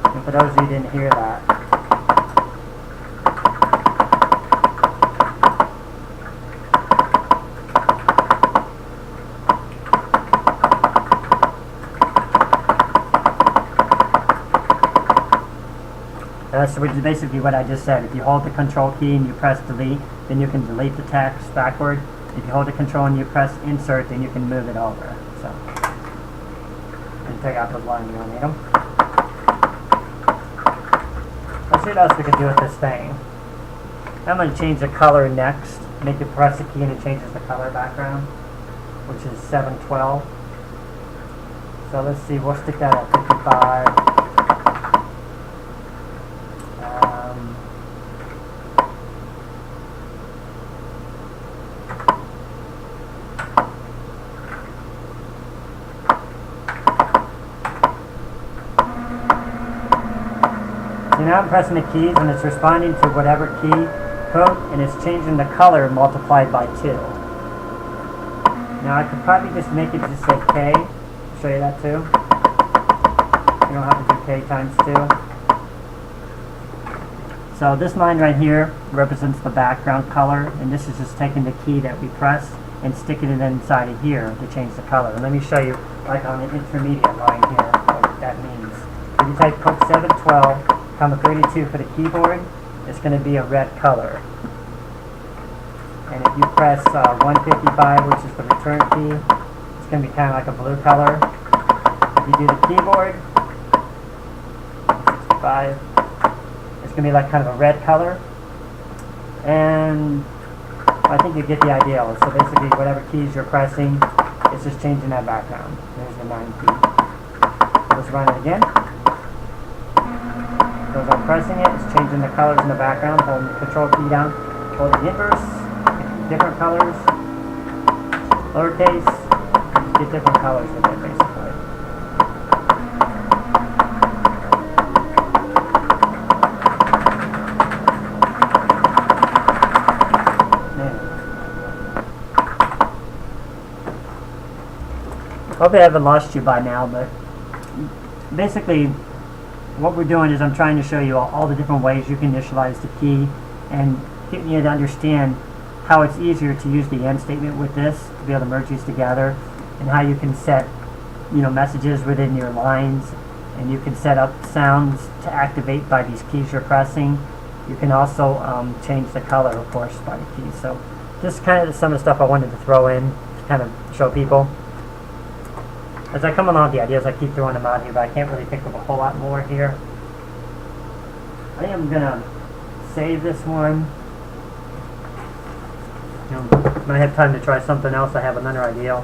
and for those of you who didn't hear that, That's basically what I just said. If you hold the control key and you press delete, then you can delete the text backward. If you hold the control and you press insert, then you can move it over. So, and take out those lines, you don't need them. Let's see what else we can do with this thing. I'm going to change the color next. Make it press the key and it changes the color background, which is 712. So let's see, we'll stick that at 55. So now I'm pressing the keys and it's responding to whatever key code and it's changing the color multiplied by 2. Now I could probably just make it just say K. I'll show you that too. You don't have to do K times 2. So this line right here represents the background color, and this is just taking the key that we pressed and sticking it inside of here to change the color. And let me show you, like on an intermediate line here, what that means. If you type code 712, 32 for the keyboard, it's going to be a red color. And if you press 155, which is the return key, it's going to be kind of like a blue color. If you do the keyboard, 65, it's going to be like kind of a red color. And I think you get the idea. So basically, whatever keys you're pressing, it's just changing that background. There's the 9 key. Let's run it again. So as I'm pressing it, it's changing the colors in the background. Holding the control key down, hold the inverse, different colors, lowercase, get different colors with it basically. Hopefully I haven't lost you by now, but basically what we're doing is I'm trying to show you all the different ways you can initialize the key and getting you to understand how it's easier to use the end statement with this to be able to merge these together, and how you can set messages within your lines, and you can set up sounds to activate by these keys you're pressing. You can also change the color, of course, by the keys. So just kind of some of the stuff I wanted to throw in to kind of show people. As I come along with the ideas, I keep throwing them out here, but I can't really think of a whole lot more here. I think I'm going to save this one. When I have time to try something else, I have another idea.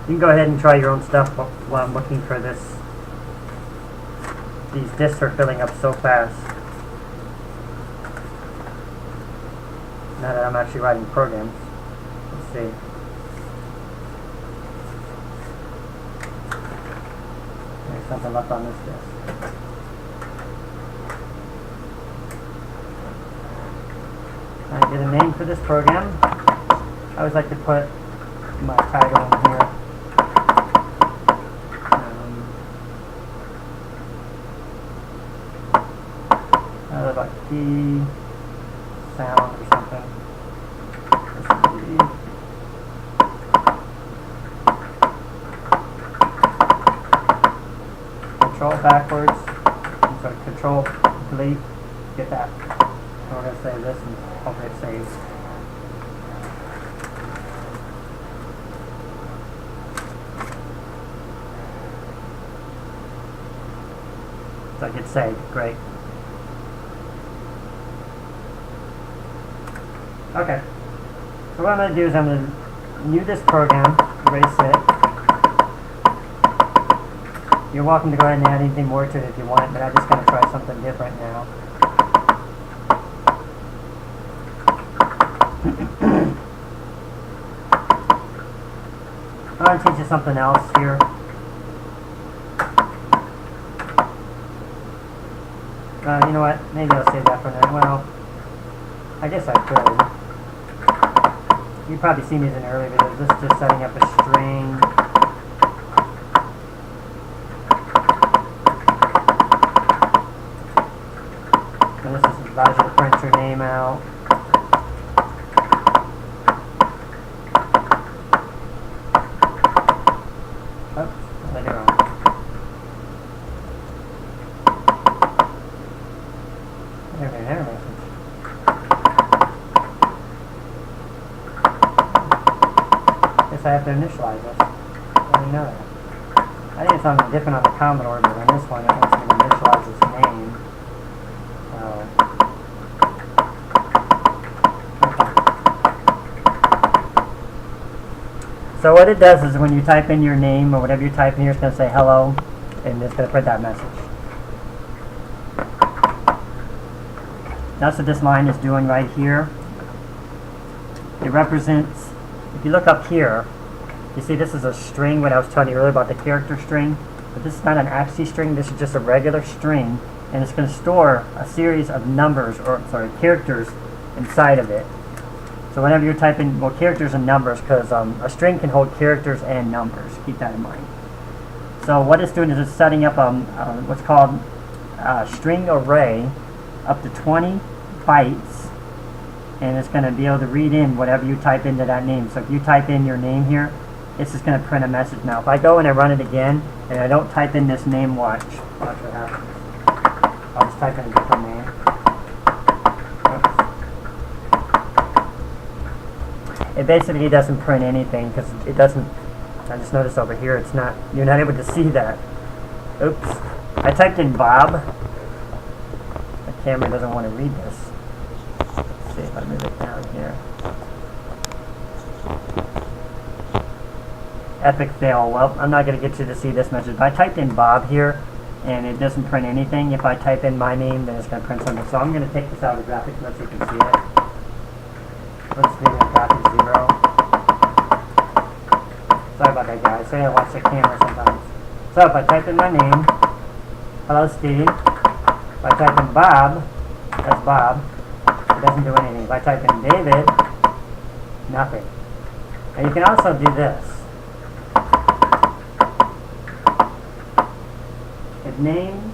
You can go ahead and try your own stuff while I'm looking for this. These disks are filling up so fast. Now that I'm actually writing programs. Let's see. There's something left on this disk. I get a name for this program. I always like to put my title in here. Like key sound or something. Control backwards. So control delete. Get that. We're going to save this and hopefully it saves. So I get saved. Great. Okay. So what I'm going to do is I'm going to new this program, erase it. You're welcome to go ahead and add anything more to it if you want, but I'm just going to try something different now. I'm going to teach you something else here. You know what? Maybe I'll save that for now. Well, I guess I could. You've probably seen these in earlier videos. This is just setting up a string. And this allows you to print your name out. Oops, later on. guess I have to initialize this. I didn't know that. I think it's something different on the Commodore, but on this one it wants me to initialize his name. Okay. So what it does is when you type in your name or whatever you type in here, it's going to say hello, and it's going to print that message. That's what this line is doing right here. It represents, if you look up here, you see this is a string, what I was telling you earlier about the character string. But this is not an ASCII string, this is just a regular string, and it's going to store a series of numbers, or sorry, characters inside of it. So whenever you're typing, well, characters and numbers, because a string can hold characters and numbers. Keep that in mind. So what it's doing is it's setting up what's called a string array up to 20 bytes, and it's going to be able to read in whatever you type into that name. So if you type in your name here, it's just going to print a message. Now if I go and I run it again, and I don't type in this name, watch what happens. I'll just type in a different name. Oops. It basically doesn't print anything, because it doesn't, I just noticed over here, it's not, you're not able to see that. Oops. I typed in Bob. The camera doesn't want to read this. Let's see if I move it down here. Epic fail. Well, I'm not going to get you to see this message. But I typed in Bob here, and it doesn't print anything. If I type in my name, then it's going to print something. So I'm going to take this out of the graphics mode so you can see it. Let's leave it back to 0. Sorry about that, guys. I watch the camera sometimes. So if I type in my name, hello Steve. If I type in Bob, that's Bob. It doesn't do anything. If I type in David, nothing. And you can also do this. If names,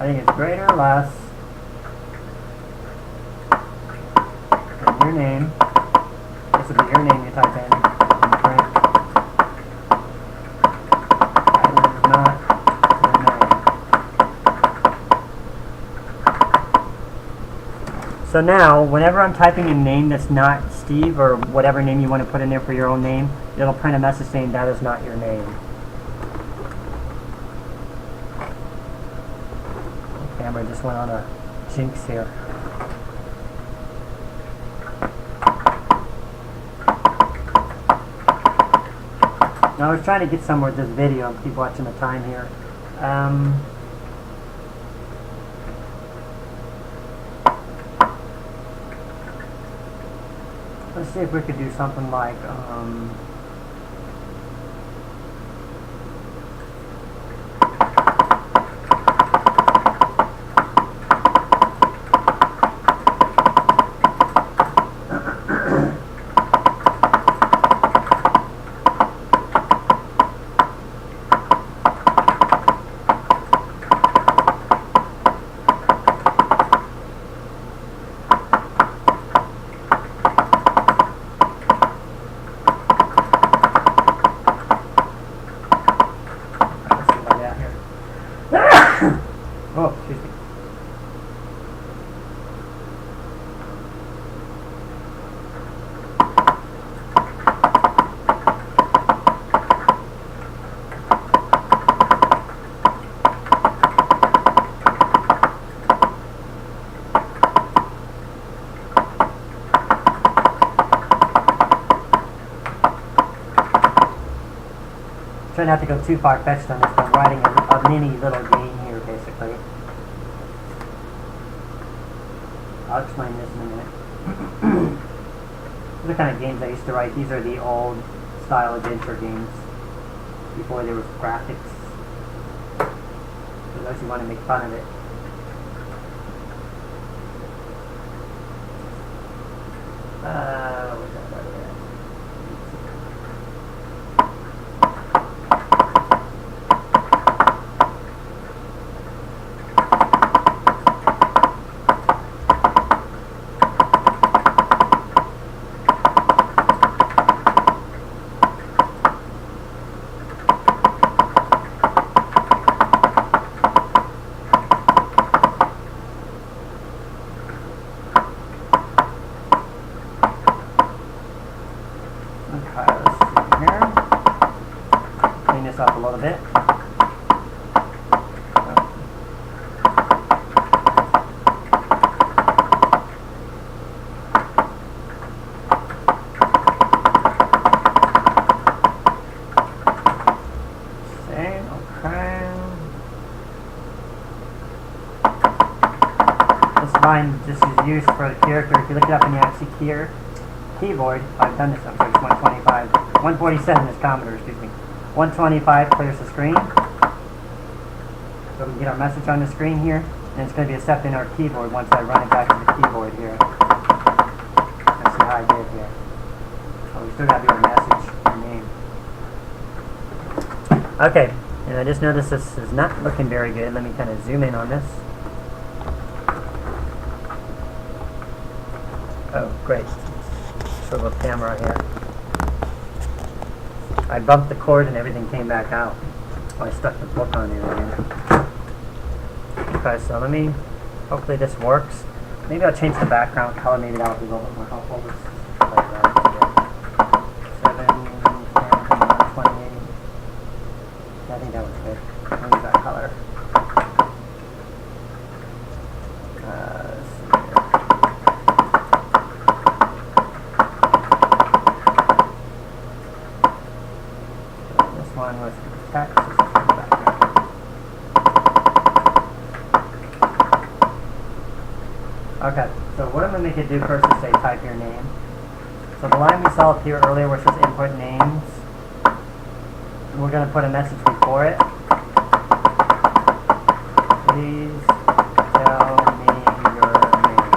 I think it's greater or less than your name, this would be your name you type in print. That is not your name. So now, whenever I'm typing a name that's not Steve or whatever name you want to put in there for your own name, it'll print a message saying that is not your name. Camera just went on a jinx here. Now I was trying to get somewhere with this video. Keep watching the time here. Let's see if we could do something like oh, excuse me. Try not to go too far-fetched on this, but I'm writing a mini little game here, basically. I'll explain this in a minute. These are the kind of games I used to write. These are the old style adventure games before there was graphics. For those who want to make fun of it. What's that right there? of it. This is used for the character. If you look it up in the ASCII keyboard, I've done this, I'm sorry, it's 125. 147 is Commodore, excuse me. 125 clears the screen. So we can get our message on the screen here, and it's going to be accepted in our keyboard once I run it back to the keyboard here. Let's see how I did here. Oh, we still got to do our message and name. Okay, and I just noticed this is not looking very good. Let me kind of zoom in on this. Oh, great. Swivel camera here. I bumped the cord and everything came back out. Oh, I stuck the book on here again. Okay, so let me, hopefully this works. Maybe I'll change the background color, maybe that'll be a little bit more helpful. 7, 10, 28. I think that was good. Maybe that color. One with text. Okay, so what I'm going to make it do first is say type your name. So the line we saw up here earlier where it says input names, we're going to put a message before it. Please tell me your name.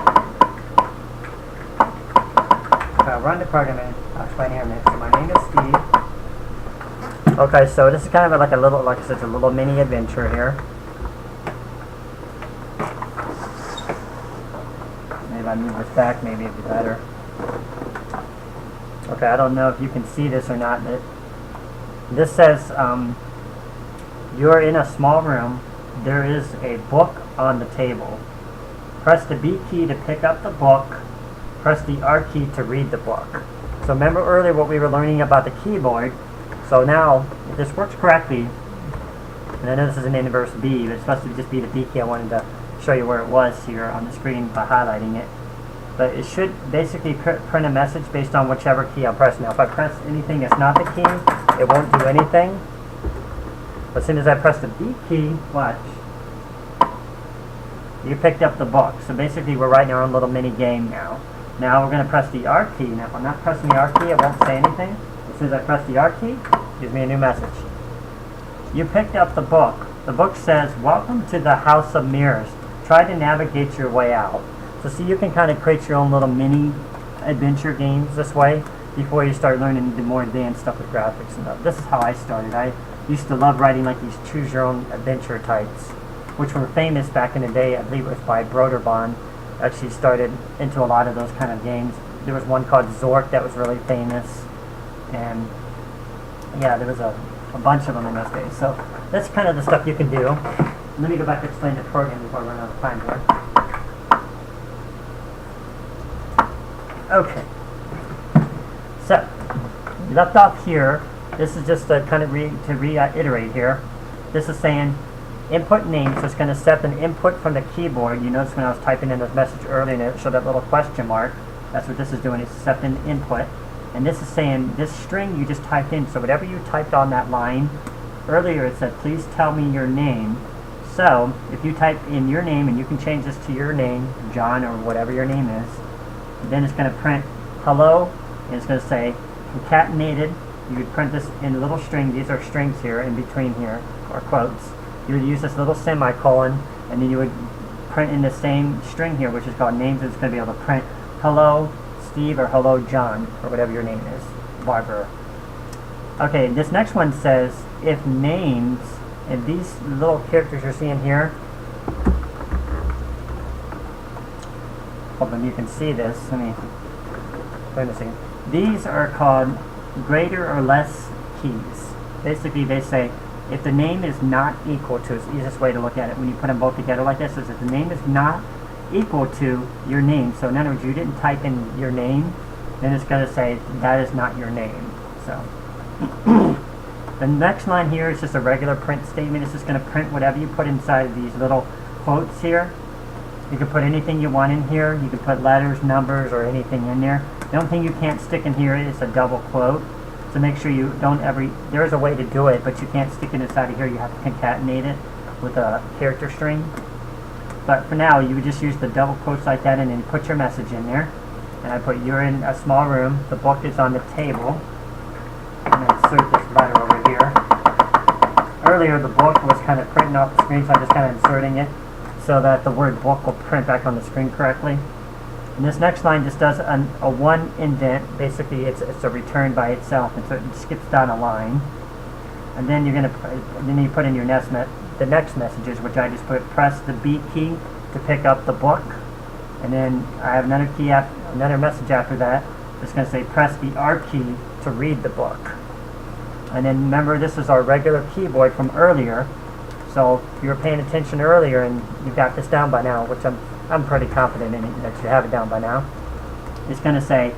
Okay, I'll run the program and I'll explain here in a minute. So my name is Steve. Okay, so this is kind of like a little, like I said, it's a little mini adventure here. Maybe if I move this back, maybe it'd be better. Okay, I don't know if you can see this or not. This says, you're in a small room. There is a book on the table. Press the B key to pick up the book. Press the R key to read the book. So remember earlier what we were learning about the keyboard. So now, if this works correctly, and I know this is an inverse B, but it's supposed to just be the B key. I wanted to show you where it was here on the screen by highlighting it. But it should basically print a message based on whichever key I'm pressing. Now, if I press anything that's not the key, it won't do anything. But as soon as I press the B key, watch, you picked up the book. So basically, we're writing our own little mini game now. Now we're going to press the R key. Now, if I'm not pressing the R key, it won't say anything. As soon as I press the R key, it gives me a new message. You picked up the book. The book says, "Welcome to the House of Mirrors. Try to navigate your way out." So see, you can kind of create your own little mini adventure games this way before you start learning the more advanced stuff with graphics and stuff. This is how I started. I used to love writing like these choose your own adventure types, which were famous back in the day. I believe it was by Broderbond. Actually started into a lot of those kind of games. There was one called Zork that was really famous. And yeah, there was a bunch of them in those days. So that's kind of the stuff you can do. Let me go back and explain the program before I run out of time here. Okay. So, we left off here. This is just to kind of reiterate here. This is saying input name, so it's going to set an input from the keyboard. You notice when I was typing in this message earlier and it showed that little question mark. That's what this is doing, it's accepting input. And this is saying this string you just typed in, so whatever you typed on that line, earlier it said, please tell me your name. So, if you type in your name, and you can change this to your name, John, or whatever your name is, then it's going to print hello, and it's going to say concatenated. You would print this in a little string. These are strings here, in between here, or quotes. You would use this little semicolon, and then you would print in the same string here, which is called names, and it's going to be able to print hello, Steve, or hello John, or whatever your name is, Barbara. Okay, this next one says if names, and these little characters you're seeing here, hoping you can see this. Let me wait a second. These are called greater or less keys. Basically, they say if the name is not equal to, it's the easiest way to look at it when you put them both together like this, is if the name is not equal to your name. So in other words, you didn't type in your name, then it's going to say that is not your name. So The next line here is just a regular print statement. It's just going to print whatever you put inside of these little quotes here. You can put anything you want in here. You can put letters, numbers, or anything in there. The only thing you can't stick in here is a double quote. So make sure you don't ever, there's a way to do it, but you can't stick it inside of here. You have to concatenate it with a character string. But for now, you would just use the double quotes like that, and then put your message in there. And I put, you're in a small room, the book is on the table. I'm going to insert this letter over here. Earlier, the book was kind of printing off the screen, so I'm just kind of inserting it so that the word book will print back on the screen correctly. And this next line just does a one indent. Basically, it's a return by itself, and so it skips down a line. And then you put in your the next messages, which I just put press the B key to pick up the book, and then I have another message after that. It's going to say press the R key to read the book. And then remember, this is our regular keyboard from earlier. So if you were paying attention earlier and you got this down by now, which I'm pretty confident in it, that you have it down by now. It's going to say,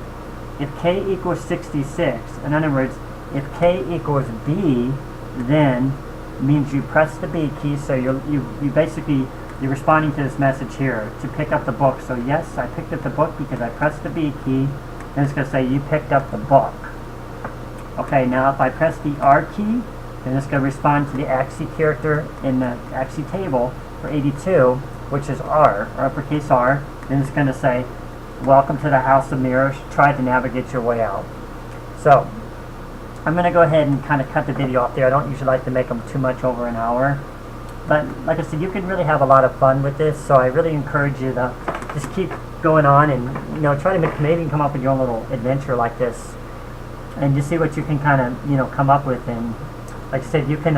if k equals 66, in other words, if k equals b, then means you press the B key, so you basically, you're responding to this message here, to pick up the book. So yes, I picked up the book because I pressed the B key, then it's going to say you picked up the book. Okay, now if I press the R key, then it's going to respond to the ASCII character in the ASCII table for 82, which is R, or uppercase R. Then it's going to say, welcome to the House of Mirrors, try to navigate your way out. So, I'm going to go ahead and kind of cut the video off there. I don't usually like to make them too much over an hour. But, like I said, you can really have a lot of fun with this, so I really encourage you to just keep going on and, try to maybe come up with your own little adventure like this. And just see what you can kind of, come up with. And, like I said, you can,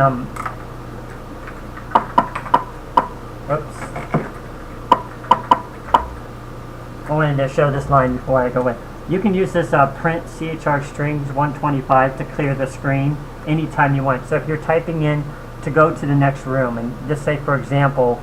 oops. I wanted to show this line before I go in. You can use this print CHR strings 125 to clear the screen anytime you want. So if you're typing in to go to the next room, and just say, for example,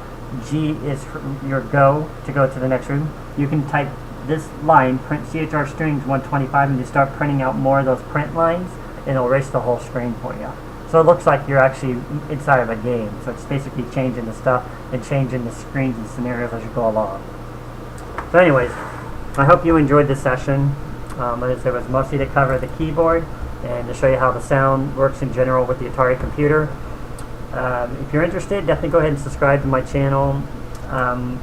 G is your go to the next room, you can type this line, print CHR strings 125, and you start printing out more of those print lines, and it'll erase the whole screen for you. So it looks like you're actually inside of a game. So it's basically changing the stuff and changing the screens and scenarios as you go along. So anyways, I hope you enjoyed this session. As it was mostly to cover the keyboard and to show you how the sound works in general with the Atari computer. If you're interested, definitely go ahead and subscribe to my channel.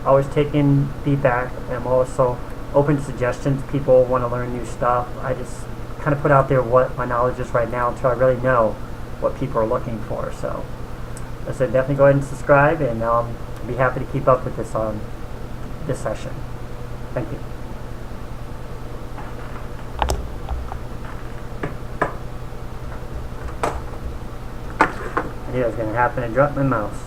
Always taking feedback. I'm also open to suggestions. People want to learn new stuff. I just kind of put out there what my knowledge is right now until I really know what people are looking for. So, as I said, definitely go ahead and subscribe, and I'll be happy to keep up with this on this session. Thank you. I knew it was going to happen. I dropped my mouse.